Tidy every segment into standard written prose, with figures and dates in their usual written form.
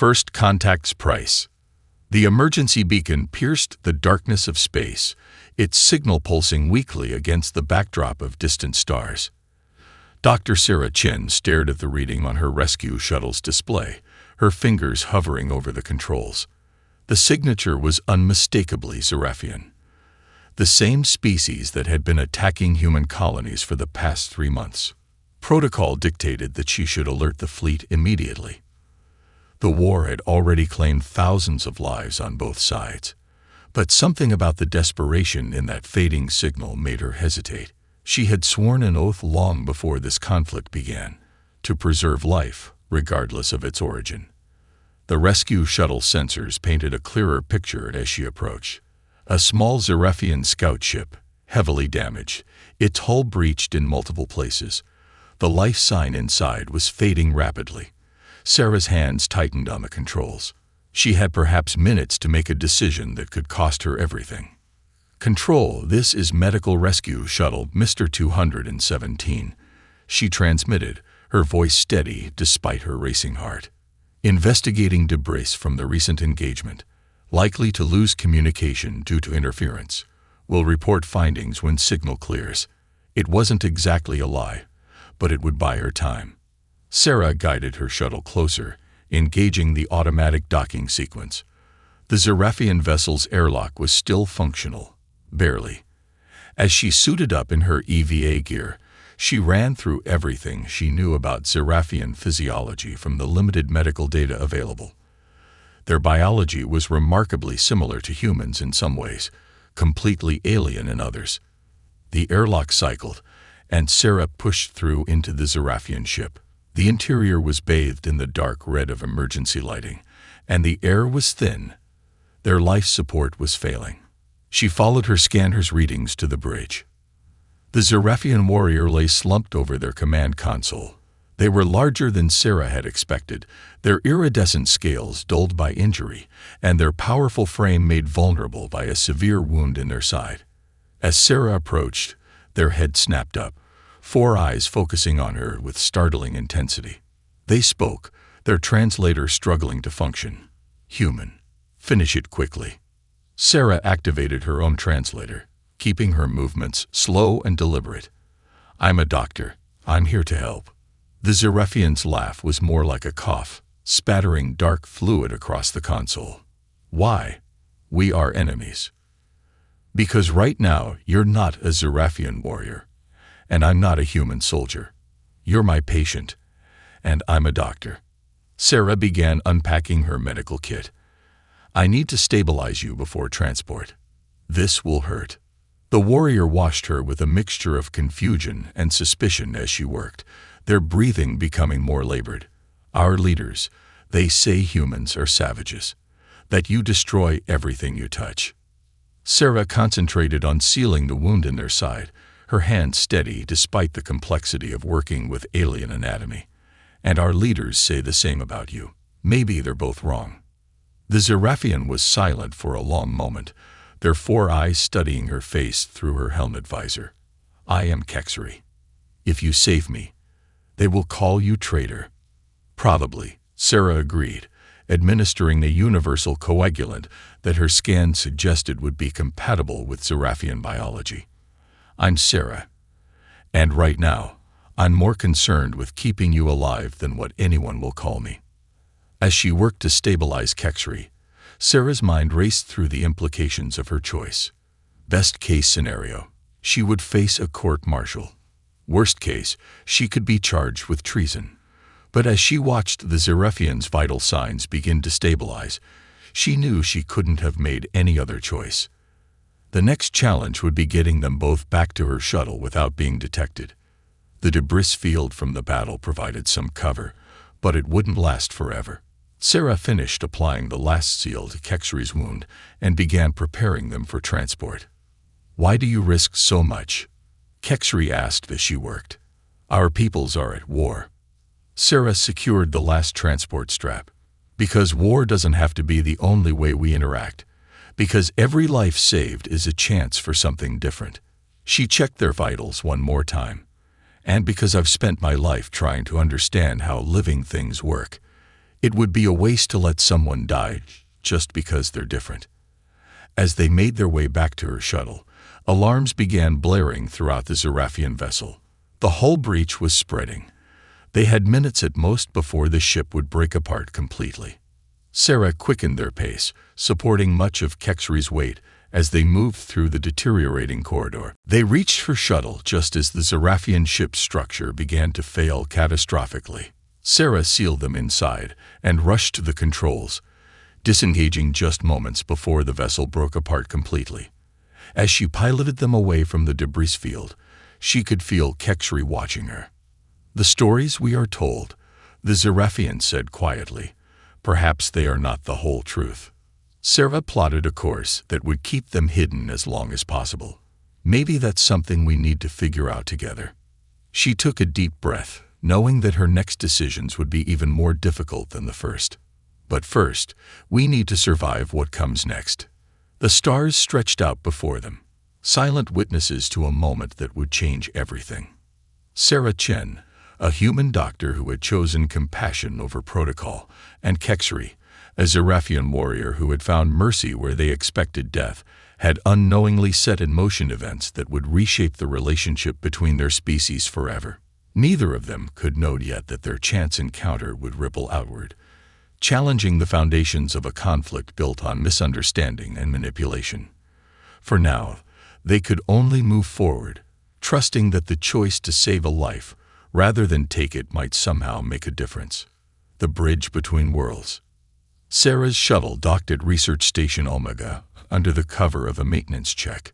First contact's price. The emergency beacon pierced the darkness of space, its signal pulsing weakly against the backdrop of distant stars. Dr. Sarah Chin stared at the reading on her rescue shuttle's display, her fingers hovering over the controls. The signature was unmistakably Seraphian, the same species that had been attacking human colonies for the past 3 months. Protocol dictated that she should alert the fleet immediately. The war had already claimed thousands of lives on both sides, but something about the desperation in that fading signal made her hesitate. She had sworn an oath long before this conflict began, to preserve life, regardless of its origin. The rescue shuttle sensors painted a clearer picture as she approached. A small Seraphian scout ship, heavily damaged, its hull breached in multiple places. The life sign inside was fading rapidly. Sarah's hands tightened on the controls. She had perhaps minutes to make a decision that could cost her everything. "Control, this is Medical Rescue Shuttle Mr. 217, she transmitted, her voice steady despite her racing heart. "Investigating debris from the recent engagement. Likely to lose communication due to interference. Will report findings when signal clears." It wasn't exactly a lie, but it would buy her time. Sarah guided her shuttle closer, engaging the automatic docking sequence. The Seraphian vessel's airlock was still functional, barely. As she suited up in her EVA gear, she ran through everything she knew about Seraphian physiology from the limited medical data available. Their biology was remarkably similar to humans in some ways, completely alien in others. The airlock cycled, and Sarah pushed through into the Seraphian ship. The interior was bathed in the dark red of emergency lighting, and the air was thin. Their life support was failing. She followed her scanner's readings to the bridge. The Seraphian warrior lay slumped over their command console. They were larger than Sarah had expected, their iridescent scales dulled by injury, and their powerful frame made vulnerable by a severe wound in their side. As Sarah approached, their head snapped up, 4 eyes focusing on her with startling intensity. They spoke, their translator struggling to function. "Human. Finish it quickly." Sarah activated her own translator, keeping her movements slow and deliberate. "I'm a doctor. I'm here to help." The Seraphian's laugh was more like a cough, spattering dark fluid across the console. "Why? We are enemies. Because right now you're not a Seraphian warrior, and I'm not a human soldier. You're my patient, and I'm a doctor." Sarah began unpacking her medical kit. "I need to stabilize you before transport. This will hurt." The warrior watched her with a mixture of confusion and suspicion as she worked, their breathing becoming more labored. "Our leaders, they say humans are savages, that you destroy everything you touch." Sarah concentrated on sealing the wound in their side, her hand steady despite the complexity of working with alien anatomy. "And our leaders say the same about you. Maybe they're both wrong." The Seraphian was silent for a long moment, their 4 eyes studying her face through her helmet visor. "I am Kexri. If you save me, they will call you traitor." "Probably," Sarah agreed, administering the universal coagulant that her scan suggested would be compatible with Seraphian biology. "I'm Sarah, and right now, I'm more concerned with keeping you alive than what anyone will call me." As she worked to stabilize Kexri, Sarah's mind raced through the implications of her choice. Best case scenario, she would face a court-martial. Worst case, she could be charged with treason. But as she watched the Seraphian's vital signs begin to stabilize, she knew she couldn't have made any other choice. The next challenge would be getting them both back to her shuttle without being detected. The debris field from the battle provided some cover, but it wouldn't last forever. Sarah finished applying the last seal to Kexri's wound and began preparing them for transport. "Why do you risk so much?" Kexri asked as she worked. "Our peoples are at war." Sarah secured the last transport strap. "Because war doesn't have to be the only way we interact. Because every life saved is a chance for something different." She checked their vitals one more time. "And because I've spent my life trying to understand how living things work. It would be a waste to let someone die just because they're different. As they made their way back to her shuttle, alarms began blaring throughout the Zerafian vessel. The hull breach was spreading. They had minutes at most before the ship would break apart completely. Sarah quickened their pace, supporting much of Kexri's weight as they moved through the deteriorating corridor. They reached her shuttle just as the Zerafian ship's structure began to fail catastrophically. Sarah sealed them inside and rushed to the controls, disengaging just moments before the vessel broke apart completely. As she piloted them away from the debris field, she could feel Kexri watching her. "The stories we are told," the Zerafian said quietly, "perhaps they are not the whole truth." Sarah plotted a course that would keep them hidden as long as possible. Maybe that's something we need to figure out together. She took a deep breath, knowing that her next decisions would be even more difficult than the first. But first, we need to survive what comes next. The stars stretched out before them, silent witnesses to a moment that would change everything. Sarah Chen, a human doctor who had chosen compassion over protocol, and Kexri, a Zerafian warrior who had found mercy where they expected death, had unknowingly set in motion events that would reshape the relationship between their species forever. Neither of them could know yet that their chance encounter would ripple outward, challenging the foundations of a conflict built on misunderstanding and manipulation. For now, they could only move forward, trusting that the choice to save a life rather than take it might somehow make a difference. The bridge between worlds. Sarah's shuttle docked at Research Station Omega under the cover of a maintenance check.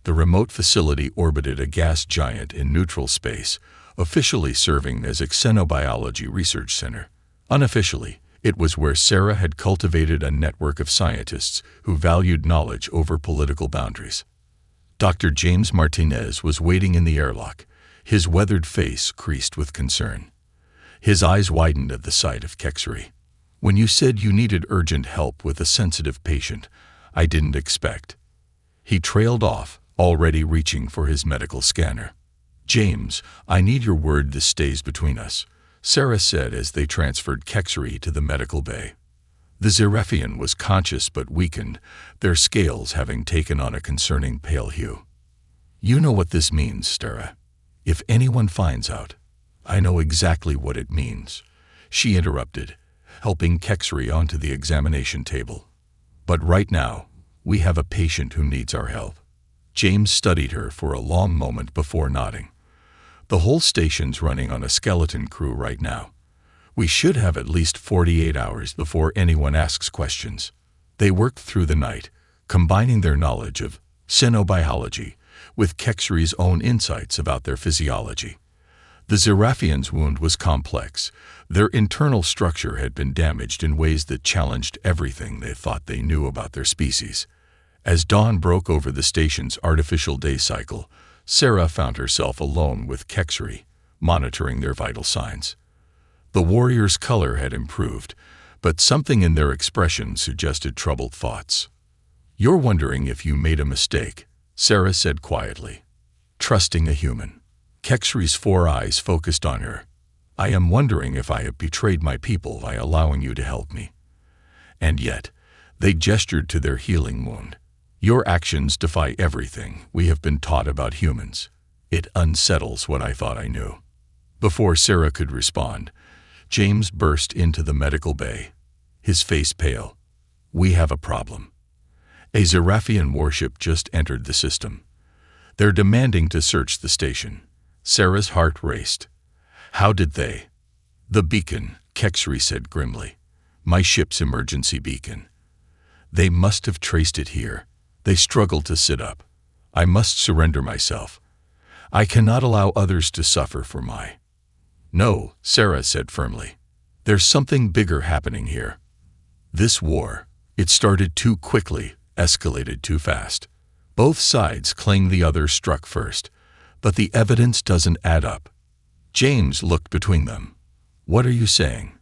The remote facility orbited a gas giant in neutral space, officially serving as a xenobiology research center. Unofficially, it was where Sarah had cultivated a network of scientists who valued knowledge over political boundaries. Dr. James Martinez was waiting in the airlock, his weathered face creased with concern. His eyes widened at the sight of Kexri. "When you said you needed urgent help with a sensitive patient, I didn't expect." He trailed off, already reaching for his medical scanner. "James, I need your word this stays between us," Sarah said as they transferred Kexri to the medical bay. The Zerafian was conscious but weakened, their scales having taken on a concerning pale hue. "You know what this means, Sarah. If anyone finds out, I know exactly what it means," she interrupted, helping Kexri onto the examination table. "But right now, we have a patient who needs our help." James studied her for a long moment before nodding. "The whole station's running on a skeleton crew right now. We should have at least 48 hours before anyone asks questions." They worked through the night, combining their knowledge of xenobiology with Kexri's own insights about their physiology. The Zerafians' wound was complex. Their internal structure had been damaged in ways that challenged everything they thought they knew about their species. As dawn broke over the station's artificial day cycle, Sarah found herself alone with Kexri, monitoring their vital signs. The warrior's color had improved, but something in their expression suggested troubled thoughts. "You're wondering if you made a mistake," Sarah said quietly. "Trusting a human." Kexri's 4 eyes focused on her. "I am wondering if I have betrayed my people by allowing you to help me." And yet, they gestured to their healing wound. "Your actions defy everything we have been taught about humans. It unsettles what I thought I knew." Before Sarah could respond, James burst into the medical bay, his face pale. "We have a problem. A Zerafian warship just entered the system. They're demanding to search the station." Sarah's heart raced. "How did they?" "The beacon," Kexri said grimly. "My ship's emergency beacon. They must have traced it here." They struggled to sit up. "I must surrender myself. I cannot allow others to suffer for my—" "No," Sarah said firmly. "There's something bigger happening here. This war, it started too quickly, escalated too fast. Both sides claim the other struck first, but the evidence doesn't add up." James looked between them. "What are you saying?"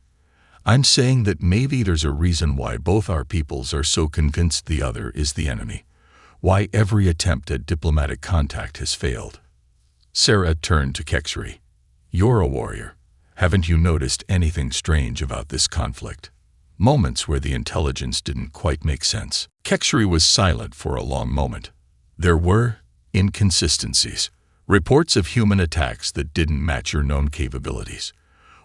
"I'm saying that maybe there's a reason why both our peoples are so convinced the other is the enemy. Why every attempt at diplomatic contact has failed." Sarah turned to Kexri. "You're a warrior. Haven't you noticed anything strange about this conflict? Moments where the intelligence didn't quite make sense. Kexri was silent for a long moment. There were inconsistencies, reports of human attacks that didn't match your known capabilities,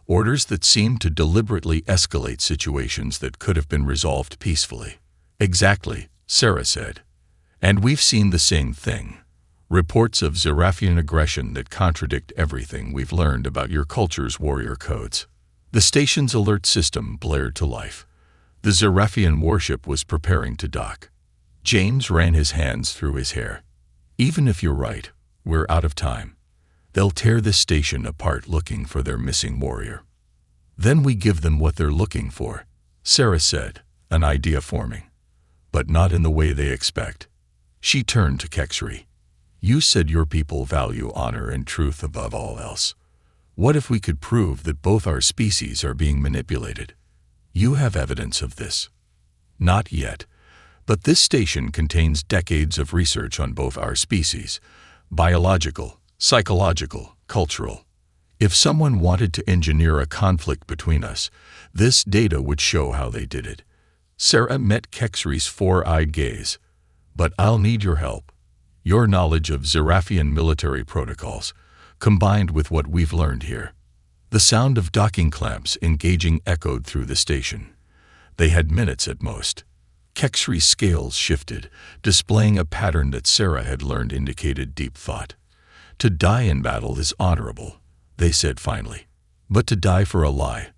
orders that seemed to deliberately escalate situations that could have been resolved peacefully. Exactly, Sarah said. And we've seen the same thing. Reports of Zerafian aggression that contradict everything we've learned about your culture's warrior codes. The station's alert system blared to life. The Zerafian warship was preparing to dock. James ran his hands through his hair. Even if you're right, we're out of time. They'll tear this station apart looking for their missing warrior. Then we give them what they're looking for, Sarah said, an idea forming. But not in the way they expect. She turned to Kexri. You said your people value honor and truth above all else. What if we could prove that both our species are being manipulated? You have evidence of this. Not yet, but this station contains decades of research on both our species, biological, psychological, cultural. If someone wanted to engineer a conflict between us, this data would show how they did it. Sarah met Kexri's four-eyed gaze. But I'll need your help. Your knowledge of Zerafian military protocols, combined with what we've learned here. The sound of docking clamps engaging echoed through the station. They had minutes at most. Kexri's scales shifted, displaying a pattern that Sarah had learned indicated deep thought. To die in battle is honorable, they said finally. But to die for a lie,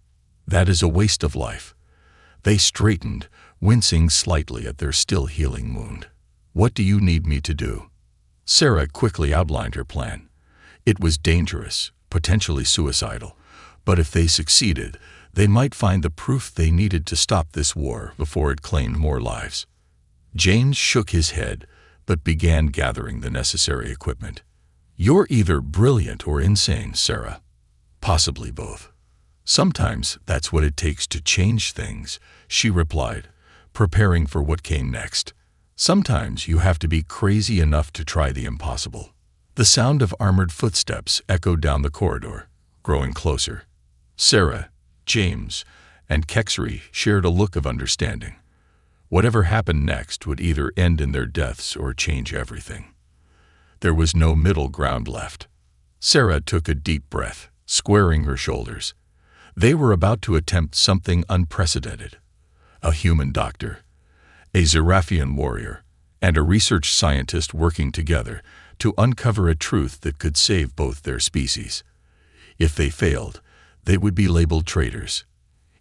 that is a waste of life. They straightened, wincing slightly at their still healing wound. What do you need me to do? Sarah quickly outlined her plan. It was dangerous, potentially suicidal, but if they succeeded, they might find the proof they needed to stop this war before it claimed more lives. James shook his head, but began gathering the necessary equipment. You're either brilliant or insane, Sarah. Possibly both. Sometimes that's what it takes to change things, she replied, preparing for what came next. Sometimes you have to be crazy enough to try the impossible. The sound of armored footsteps echoed down the corridor, growing closer. Sarah, James, and Kexri shared a look of understanding. Whatever happened next would either end in their deaths or change everything. There was no middle ground left. Sarah took a deep breath, squaring her shoulders. They were about to attempt something unprecedented. A human doctor, a Zerafian warrior, and a research scientist working together to uncover a truth that could save both their species. If they failed, they would be labeled traitors.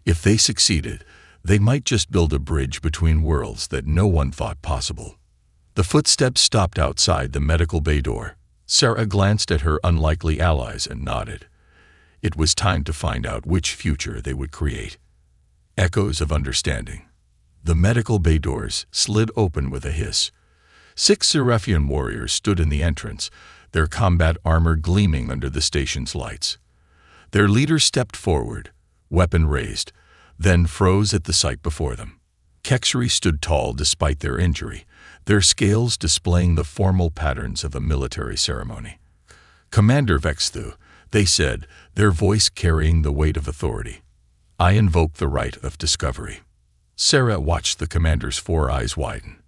If they succeeded, they might just build a bridge between worlds that no one thought possible. The footsteps stopped outside the medical bay door. Sarah glanced at her unlikely allies and nodded. It was time to find out which future they would create. Echoes of understanding. The medical bay doors slid open with a hiss. 6 Zerafian warriors stood in the entrance, their combat armor gleaming under the station's lights. Their leader stepped forward, weapon raised, then froze at the sight before them. Kexri stood tall despite their injury, their scales displaying the formal patterns of a military ceremony. Commander Vexthu, they said, their voice carrying the weight of authority. I invoke the right of discovery. Sarah watched the commander's 4 eyes widen.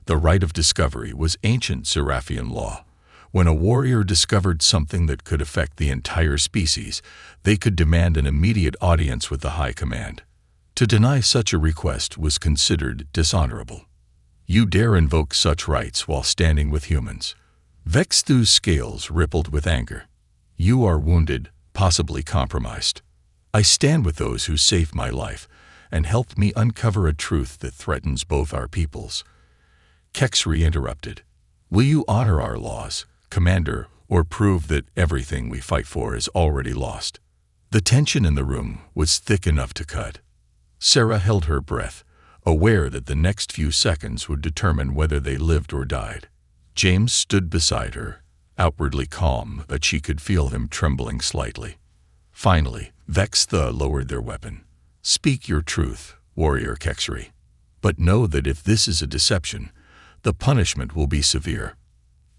The right of discovery was ancient Zerafian law. When a warrior discovered something that could affect the entire species, they could demand an immediate audience with the high command. To deny such a request was considered dishonorable. You dare invoke such rights while standing with humans. Vexthu's scales rippled with anger. You are wounded, possibly compromised. I stand with those who saved my life and helped me uncover a truth that threatens both our peoples. Kexri interrupted. Will you honor our laws, Commander, or prove that everything we fight for is already lost? The tension in the room was thick enough to cut. Sarah held her breath, aware that the next few seconds would determine whether they lived or died. James stood beside her, outwardly calm, but she could feel him trembling slightly. Finally, Vexthu lowered their weapon. Speak your truth, warrior Kexri. But know that if this is a deception, the punishment will be severe.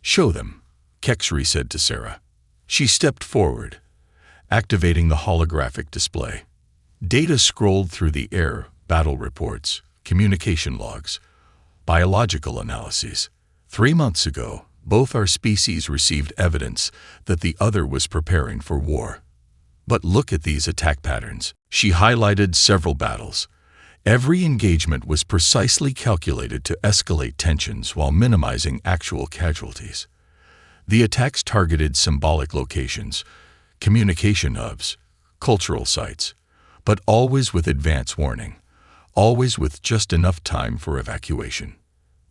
Show them, Kexri said to Sarah. She stepped forward, activating the holographic display. Data scrolled through the air, battle reports, communication logs, biological analyses. 3 months ago, both our species received evidence that the other was preparing for war. But look at these attack patterns. She highlighted several battles. Every engagement was precisely calculated to escalate tensions while minimizing actual casualties. The attacks targeted symbolic locations, communication hubs, cultural sites, but always with advance warning, always with just enough time for evacuation.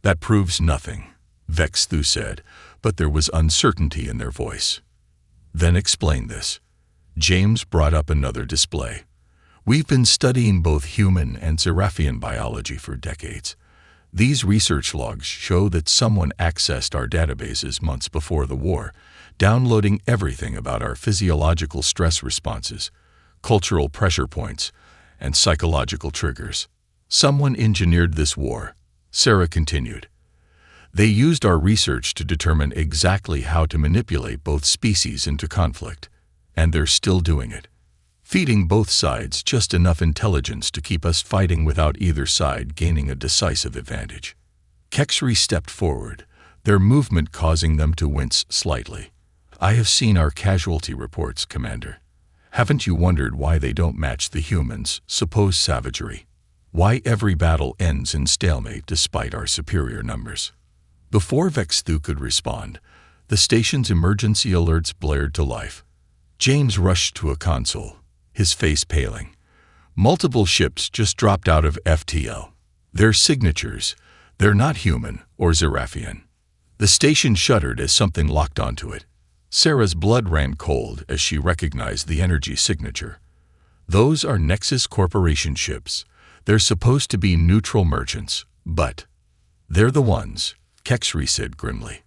That proves nothing, Vexthu said, but there was uncertainty in their voice. Then explain this. James brought up another display. We've been studying both human and Seraphian biology for decades. These research logs show that someone accessed our databases months before the war, downloading everything about our physiological stress responses, cultural pressure points, and psychological triggers. Someone engineered this war, Sarah continued. They used our research to determine exactly how to manipulate both species into conflict, and they're still doing it, feeding both sides just enough intelligence to keep us fighting without either side gaining a decisive advantage. Kexri stepped forward, their movement causing them to wince slightly. I have seen our casualty reports, Commander. Haven't you wondered why they don't match the humans' supposed savagery? Why every battle ends in stalemate despite our superior numbers? Before Vexthu could respond, the station's emergency alerts blared to life. James rushed to a console, his face paling. Multiple ships just dropped out of FTL. Their signatures, they're not human or Seraphian. The station shuddered as something locked onto it. Sarah's blood ran cold as she recognized the energy signature. Those are Nexus Corporation ships. They're supposed to be neutral merchants, but they're the ones, Kexri said grimly.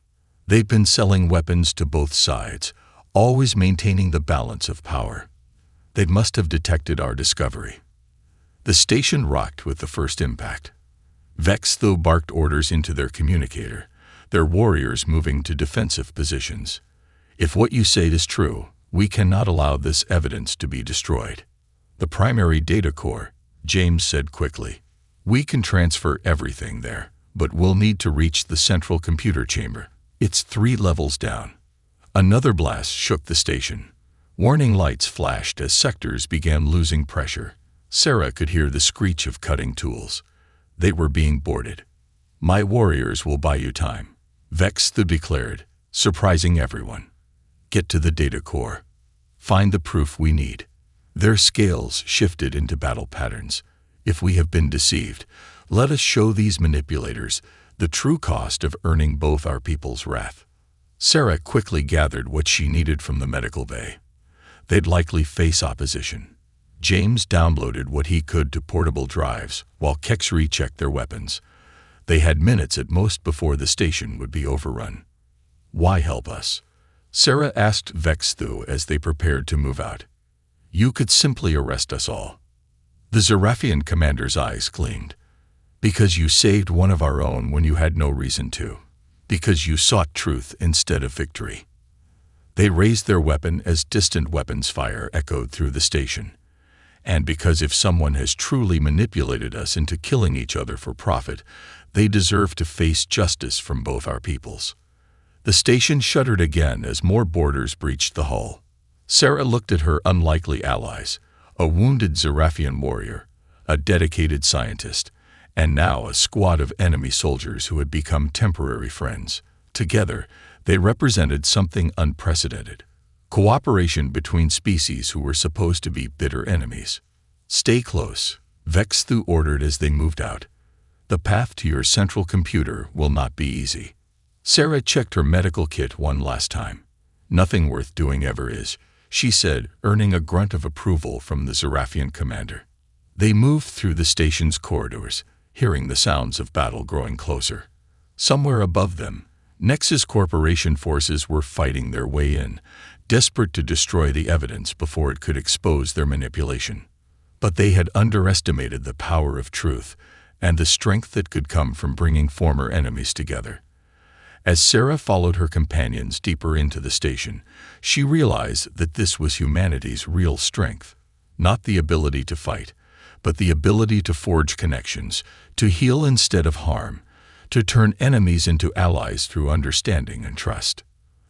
They've been selling weapons to both sides, always maintaining the balance of power. They must have detected our discovery. The station rocked with the first impact. Vexthu barked orders into their communicator, their warriors moving to defensive positions. If what you say is true, we cannot allow this evidence to be destroyed. The primary data core, James said quickly. We can transfer everything there, but we'll need to reach the central computer chamber. It's 3 levels down. Another blast shook the station. Warning lights flashed as sectors began losing pressure. Sarah could hear the screech of cutting tools. They were being boarded. My warriors will buy you time, Vexthu declared, surprising everyone. Get to the data core. Find the proof we need. Their scales shifted into battle patterns. If we have been deceived, let us show these manipulators the true cost of earning both our people's wrath. Sarah quickly gathered what she needed from the medical bay. They'd likely face opposition. James downloaded what he could to portable drives, while Kexri checked their weapons. They had minutes at most before the station would be overrun. Why help us? Sarah asked Vexthu as they prepared to move out. You could simply arrest us all. The Seraphian commander's eyes gleamed. Because you saved one of our own when you had no reason to. Because you sought truth instead of victory. They raised their weapon as distant weapons fire echoed through the station. And because if someone has truly manipulated us into killing each other for profit, they deserve to face justice from both our peoples. The station shuddered again as more boarders breached the hull. Sarah looked at her unlikely allies, a wounded Seraphian warrior, a dedicated scientist, and now a squad of enemy soldiers who had become temporary friends. Together, they represented something unprecedented. Cooperation between species who were supposed to be bitter enemies. Stay close, Vexthu ordered as they moved out. The path to your central computer will not be easy. Sarah checked her medical kit one last time. Nothing worth doing ever is, she said, earning a grunt of approval from the Seraphian commander. They moved through the station's corridors, hearing the sounds of battle growing closer. Somewhere above them, Nexus Corporation forces were fighting their way in, desperate to destroy the evidence before it could expose their manipulation. But they had underestimated the power of truth and the strength that could come from bringing former enemies together. As Sarah followed her companions deeper into the station, she realized that this was humanity's real strength. Not the ability to fight, but the ability to forge connections, to heal instead of harm, to turn enemies into allies through understanding and trust.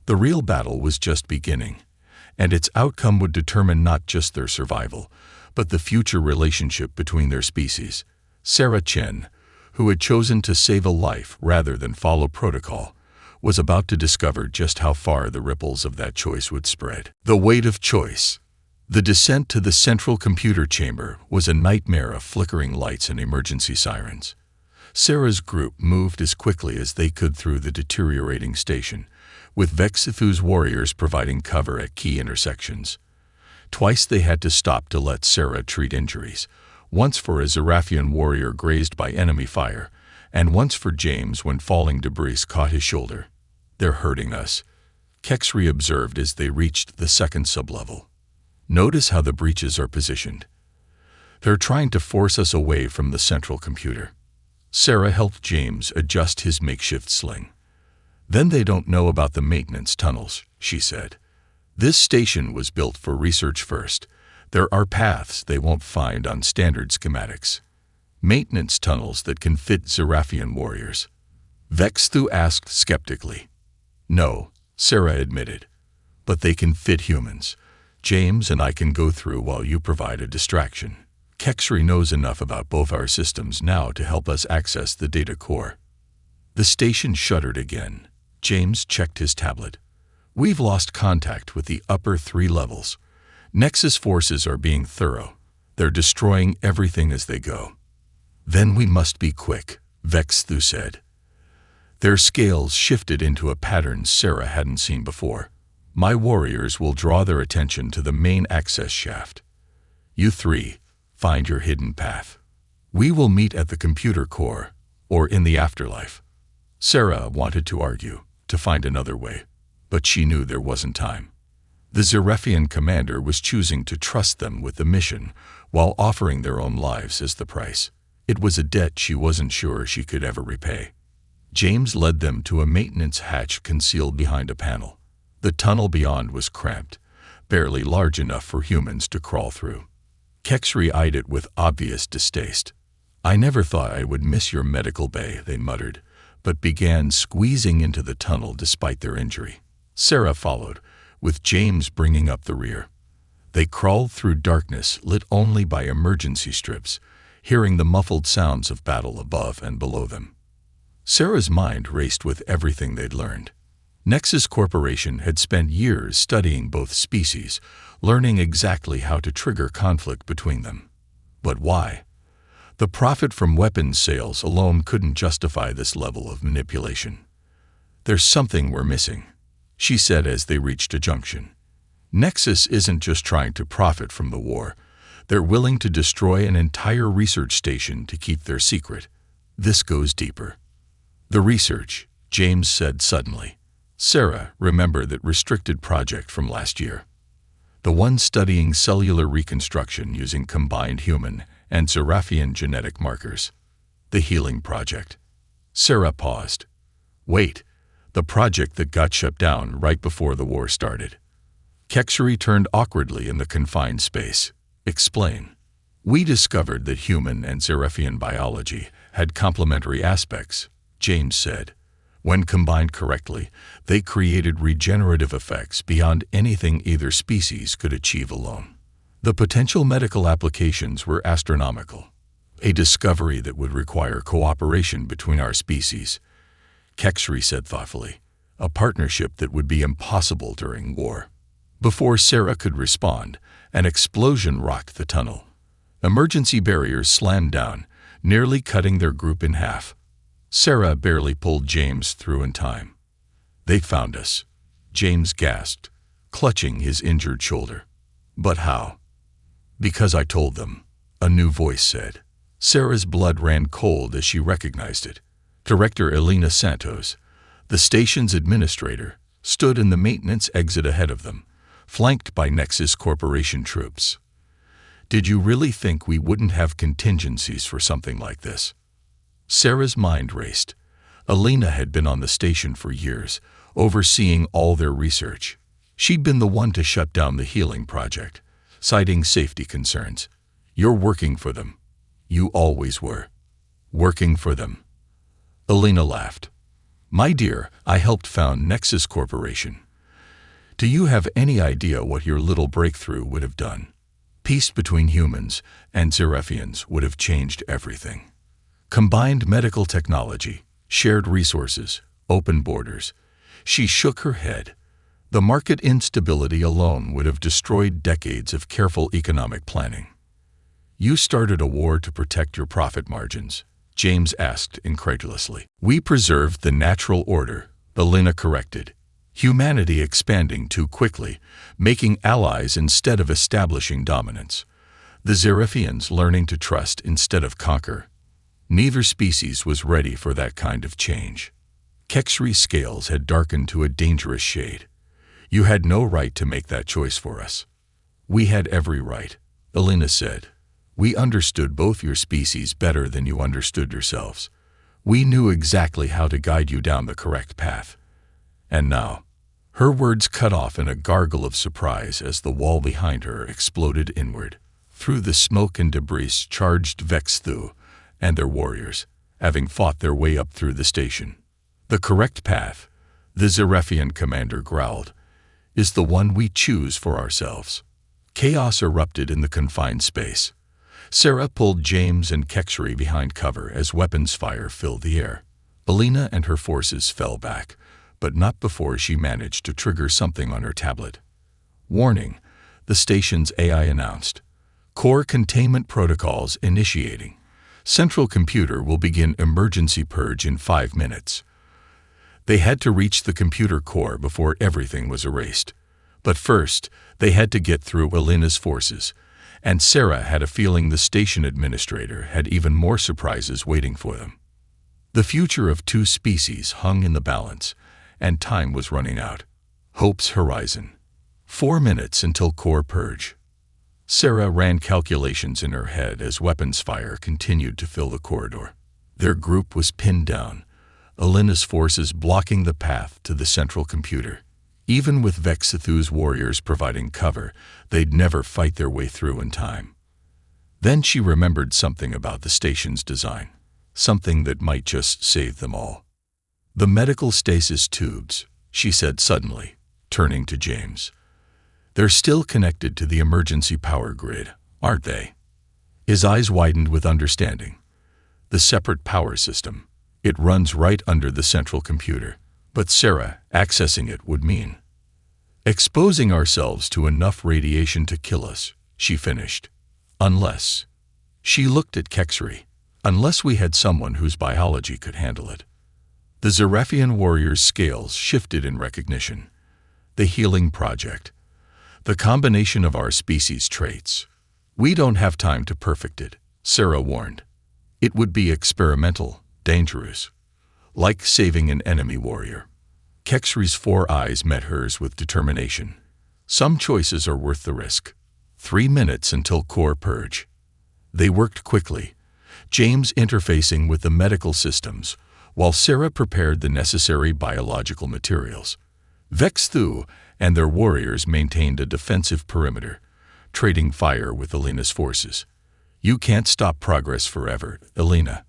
The real battle was just beginning, and its outcome would determine not just their survival, but the future relationship between their species. Sarah Chen, who had chosen to save a life rather than follow protocol, was about to discover just how far the ripples of that choice would spread. The weight of choice. The descent to the central computer chamber was a nightmare of flickering lights and emergency sirens. Sarah's group moved as quickly as they could through the deteriorating station, with Vexithu's warriors providing cover at key intersections. Twice they had to stop to let Sarah treat injuries, once for a Zerafian warrior grazed by enemy fire, and once for James when falling debris caught his shoulder. "They're hurting us," Kexri observed as they reached the second sublevel. "Notice how the breaches are positioned. They're trying to force us away from the central computer." Sarah helped James adjust his makeshift sling. "Then they don't know about the maintenance tunnels," she said. "This station was built for research first. There are paths they won't find on standard schematics. Maintenance tunnels that can fit Zerafian warriors." Vexithu asked skeptically. "No," Sarah admitted, "but they can fit humans. James and I can go through while you provide a distraction. Kexri knows enough about both our systems now to help us access the data core." The station shuddered again. James checked his tablet. "We've lost contact with the upper 3 levels. Nexus forces are being thorough. They're destroying everything as they go." "Then we must be quick," Vexithu said. Their scales shifted into a pattern Sarah hadn't seen before. "My warriors will draw their attention to the main access shaft. You 3, find your hidden path. We will meet at the computer core, or in the afterlife." Sarah wanted to argue, to find another way, but she knew there wasn't time. The Zerafian commander was choosing to trust them with the mission, while offering their own lives as the price. It was a debt she wasn't sure she could ever repay. James led them to a maintenance hatch concealed behind a panel. The tunnel beyond was cramped, barely large enough for humans to crawl through. Kexri eyed it with obvious distaste. "I never thought I would miss your medical bay," they muttered, but began squeezing into the tunnel despite their injury. Sarah followed, with James bringing up the rear. They crawled through darkness lit only by emergency strips, hearing the muffled sounds of battle above and below them. Sarah's mind raced with everything they'd learned. Nexus Corporation had spent years studying both species, learning exactly how to trigger conflict between them. But why? The profit from weapons sales alone couldn't justify this level of manipulation. "There's something we're missing," she said as they reached a junction. "Nexus isn't just trying to profit from the war. They're willing to destroy an entire research station to keep their secret. This goes deeper." "The research," James said suddenly. Sarah remembered that restricted project from last year. The one studying cellular reconstruction using combined human and Zerafian genetic markers. The healing project. Sarah paused. "Wait, the project that got shut down right before the war started." Kexri turned awkwardly in the confined space. "Explain." "We discovered that human and Zerafian biology had complementary aspects," James said. "When combined correctly, they created regenerative effects beyond anything either species could achieve alone. The potential medical applications were astronomical. A discovery that would require cooperation between our species," Kexri said thoughtfully. "A partnership that would be impossible during war." Before Sarah could respond, an explosion rocked the tunnel. Emergency barriers slammed down, nearly cutting their group in half. Sarah barely pulled James through in time. "They found us," James gasped, clutching his injured shoulder. "But how?" "Because I told them," a new voice said. Sarah's blood ran cold as she recognized it. Director Elena Santos, the station's administrator, stood in the maintenance exit ahead of them, flanked by Nexus Corporation troops. "Did you really think we wouldn't have contingencies for something like this?" Sarah's mind raced. Alina had been on the station for years, overseeing all their research. She'd been the one to shut down the healing project, citing safety concerns. You're working for them. You always were. Working for them. Alina laughed. My dear, I helped found Nexus Corporation. Do you have any idea what your little breakthrough would have done? Peace between humans and Xerefians would have changed everything. Combined medical technology, shared resources, open borders. She shook her head. The market instability alone would have destroyed decades of careful economic planning. You started a war to protect your profit margins, James asked incredulously. We preserved the natural order, Alina corrected. Humanity expanding too quickly, making allies instead of establishing dominance. The Xerefians learning to trust instead of conquer. Neither species was ready for that kind of change. Kexri's scales had darkened to a dangerous shade. You had no right to make that choice for us. We had every right, Alina said. We understood both your species better than you understood yourselves. We knew exactly how to guide you down the correct path. And now, her words cut off in a gargle of surprise as the wall behind her exploded inward. Through the smoke and debris charged Vexthu and their warriors, having fought their way up through the station. The correct path, the Xerefian commander growled, is the one we choose for ourselves. Chaos erupted in the confined space. Sarah pulled James and Kexri behind cover as weapons fire filled the air. Alina and her forces fell back, but not before she managed to trigger something on her tablet. Warning, the station's AI announced. Core containment protocols initiating. Central computer will begin emergency purge in 5 minutes. They had to reach the computer core before everything was erased. But first, they had to get through Alina's forces, and Sarah had a feeling the station administrator had even more surprises waiting for them. The future of two species hung in the balance, and time was running out. Hope's horizon. 4 minutes until core purge. Sarah ran calculations in her head as weapons fire continued to fill the corridor. Their group was pinned down, Alina's forces blocking the path to the central computer. Even with Vexithu's warriors providing cover, they'd never fight their way through in time. Then she remembered something about the station's design, something that might just save them all. The medical stasis tubes, she said suddenly, turning to James. They're still connected to the emergency power grid, aren't they? His eyes widened with understanding. The separate power system. It runs right under the central computer. But Sarah, accessing it would mean exposing ourselves to enough radiation to kill us, she finished. Unless. She looked at Kexri. Unless we had someone whose biology could handle it. The Xerefian warrior's scales shifted in recognition. The healing project. The combination of our species' traits. We don't have time to perfect it, Sarah warned. It would be experimental, dangerous. Like saving an enemy warrior. Kexri's 4 eyes met hers with determination. Some choices are worth the risk. 3 minutes until core purge. They worked quickly, James interfacing with the medical systems, while Sarah prepared the necessary biological materials. Vexthu and their warriors maintained a defensive perimeter, trading fire with Alina's forces. You can't stop progress forever, Alina.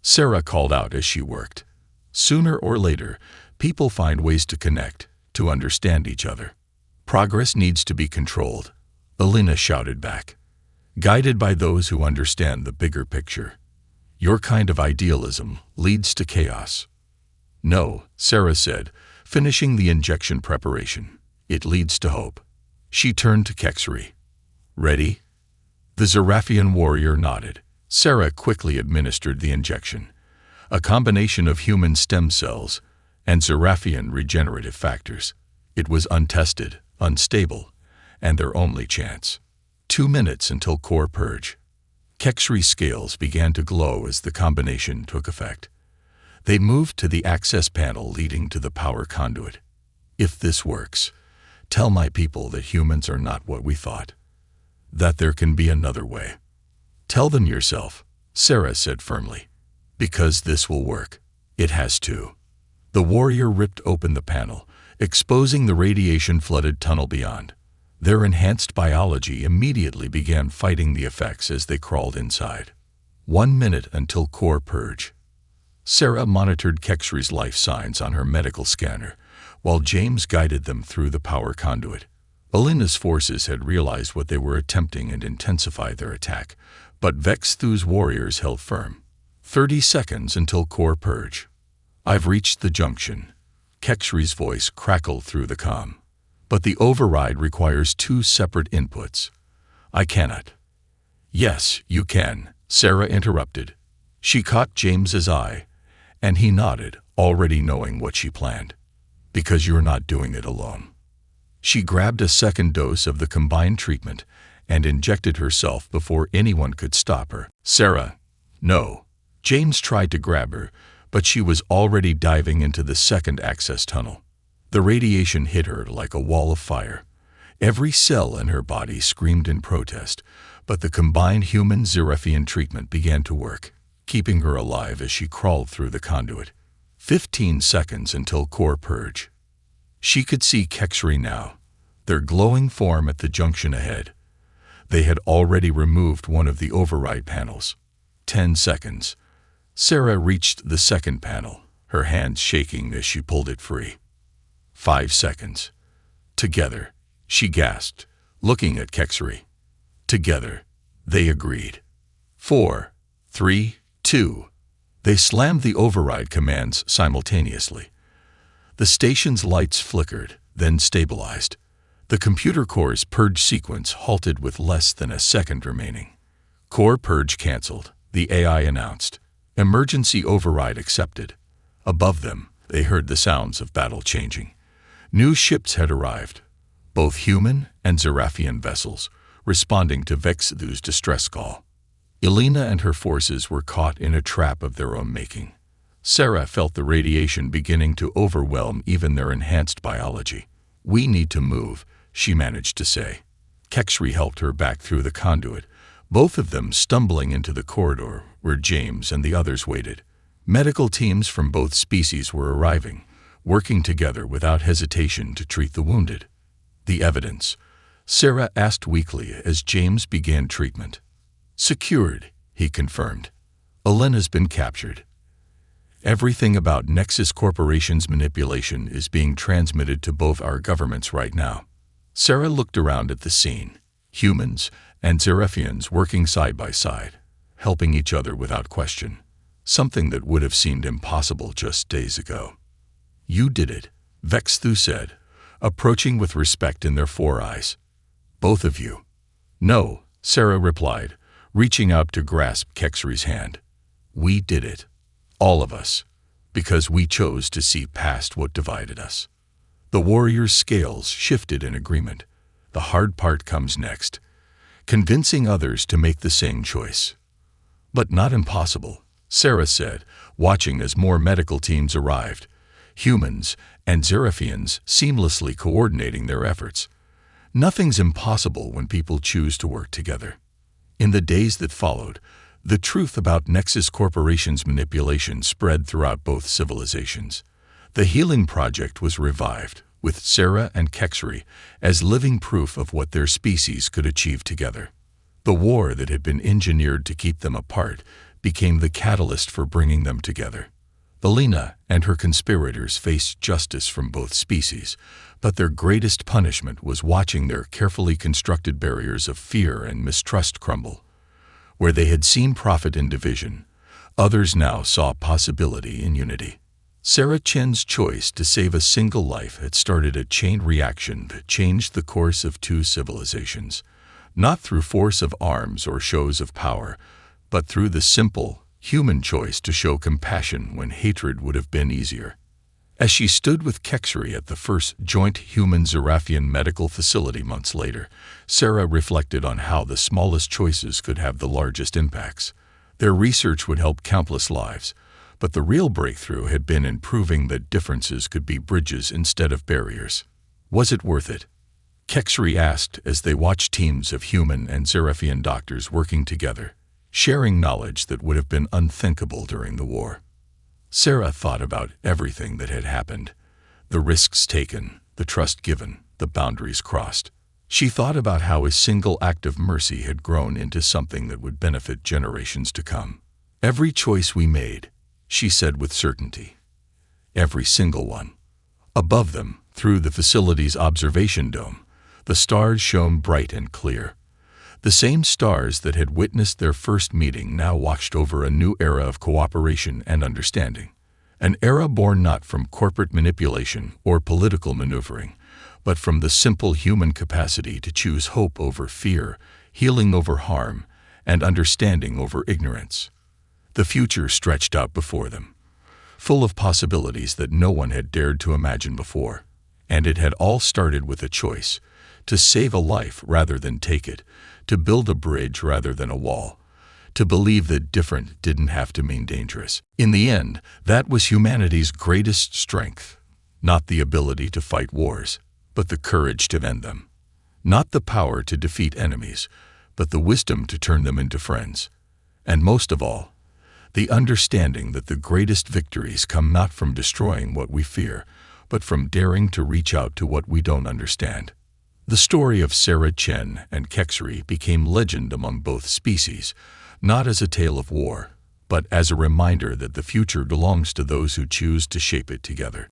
Sarah called out as she worked. Sooner or later, people find ways to connect, to understand each other. Progress needs to be controlled, Alina shouted back. Guided by those who understand the bigger picture. Your kind of idealism leads to chaos. No, Sarah said, finishing the injection preparation. It leads to hope. She turned to Kexri. Ready? The Xerefian warrior nodded. Sarah quickly administered the injection. A combination of human stem cells and Xerefian regenerative factors. It was untested, unstable, and their only chance. 2 minutes until core purge. Kexri's scales began to glow as the combination took effect. They moved to the access panel leading to the power conduit. If this works, tell my people that humans are not what we thought. That there can be another way. Tell them yourself, Sarah said firmly. Because this will work. It has to. The warrior ripped open the panel, exposing the radiation-flooded tunnel beyond. Their enhanced biology immediately began fighting the effects as they crawled inside. 1 minute until core purge. Sarah monitored Kexri's life signs on her medical scanner, while James guided them through the power conduit. Alina's forces had realized what they were attempting and intensified their attack, but Vex-Thu's warriors held firm. 30 seconds until core purge. I've reached the junction. Kexri's voice crackled through the comm. But the override requires 2 separate inputs. I cannot. Yes, you can, Sarah interrupted. She caught James's eye, and he nodded, already knowing what she planned. Because you're not doing it alone. She grabbed a second dose of the combined treatment and injected herself before anyone could stop her. Sarah, no. James tried to grab her, but she was already diving into the second access tunnel. The radiation hit her like a wall of fire. Every cell in her body screamed in protest, but the combined human-Zereffian treatment began to work, keeping her alive as she crawled through the conduit. 15 seconds until core purge. She could see Kexri now, their glowing form at the junction ahead. They had already removed one of the override panels. 10 seconds. Sarah reached the second panel, her hands shaking as she pulled it free. 5 seconds. Together, she gasped, looking at Kexri. Together, they agreed. 4, 3, 2. They slammed the override commands simultaneously. The station's lights flickered, then stabilized. The computer core's purge sequence halted with less than a second remaining. Core purge canceled, the AI announced. Emergency override accepted. Above them, they heard the sounds of battle changing. New ships had arrived, both human and Zereffian vessels, responding to Vex-Thu's distress call. Alina and her forces were caught in a trap of their own making. Sarah felt the radiation beginning to overwhelm even their enhanced biology. We need to move, she managed to say. Kexri helped her back through the conduit, both of them stumbling into the corridor where James and the others waited. Medical teams from both species were arriving, working together without hesitation to treat the wounded. The evidence, Sarah asked weakly as James began treatment. Secured, he confirmed. Alina's been captured. Everything about Nexus Corporation's manipulation is being transmitted to both our governments right now. Sarah looked around at the scene. Humans and Zereffians working side by side, helping each other without question. Something that would have seemed impossible just days ago. You did it, Vex-Thu said, approaching with respect in their 4 eyes. Both of you. No, Sarah replied, reaching out to grasp Kexri's hand. We did it. All of us. Because we chose to see past what divided us. The warrior's scales shifted in agreement. The hard part comes next. Convincing others to make the same choice. But not impossible, Sarah said, watching as more medical teams arrived. Humans and Zereffians seamlessly coordinating their efforts. Nothing's impossible when people choose to work together. In the days that followed, the truth about Nexus Corporation's manipulation spread throughout both civilizations. The Healing Project was revived, with Sarah and Kexri as living proof of what their species could achieve together. The war that had been engineered to keep them apart became the catalyst for bringing them together. Alina and her conspirators faced justice from both species, but their greatest punishment was watching their carefully constructed barriers of fear and mistrust crumble. Where they had seen profit in division, others now saw possibility in unity. Sarah Chen's choice to save a single life had started a chain reaction that changed the course of 2 civilizations, not through force of arms or shows of power, but through the simple, human choice to show compassion when hatred would have been easier. As she stood with Kexri at the first joint human-Zereffian medical facility months later, Sarah reflected on how the smallest choices could have the largest impacts. Their research would help countless lives, but the real breakthrough had been in proving that differences could be bridges instead of barriers. Was it worth it? Kexri asked as they watched teams of human and Zereffian doctors working together, sharing knowledge that would have been unthinkable during the war. Sarah thought about everything that had happened, the risks taken, the trust given, the boundaries crossed. She thought about how a single act of mercy had grown into something that would benefit generations to come. Every choice we made, she said with certainty. Every single one. Above them, through the facility's observation dome, the stars shone bright and clear. The same stars that had witnessed their first meeting now watched over a new era of cooperation and understanding. An era born not from corporate manipulation or political maneuvering, but from the simple human capacity to choose hope over fear, healing over harm, and understanding over ignorance. The future stretched out before them, full of possibilities that no one had dared to imagine before. And it had all started with a choice: to save a life rather than take it, to build a bridge rather than a wall, to believe that different didn't have to mean dangerous. In the end, that was humanity's greatest strength, not the ability to fight wars, but the courage to end them. Not the power to defeat enemies, but the wisdom to turn them into friends. And most of all, the understanding that the greatest victories come not from destroying what we fear, but from daring to reach out to what we don't understand. The story of Sarah Chen and Kexri became legend among both species, not as a tale of war, but as a reminder that the future belongs to those who choose to shape it together.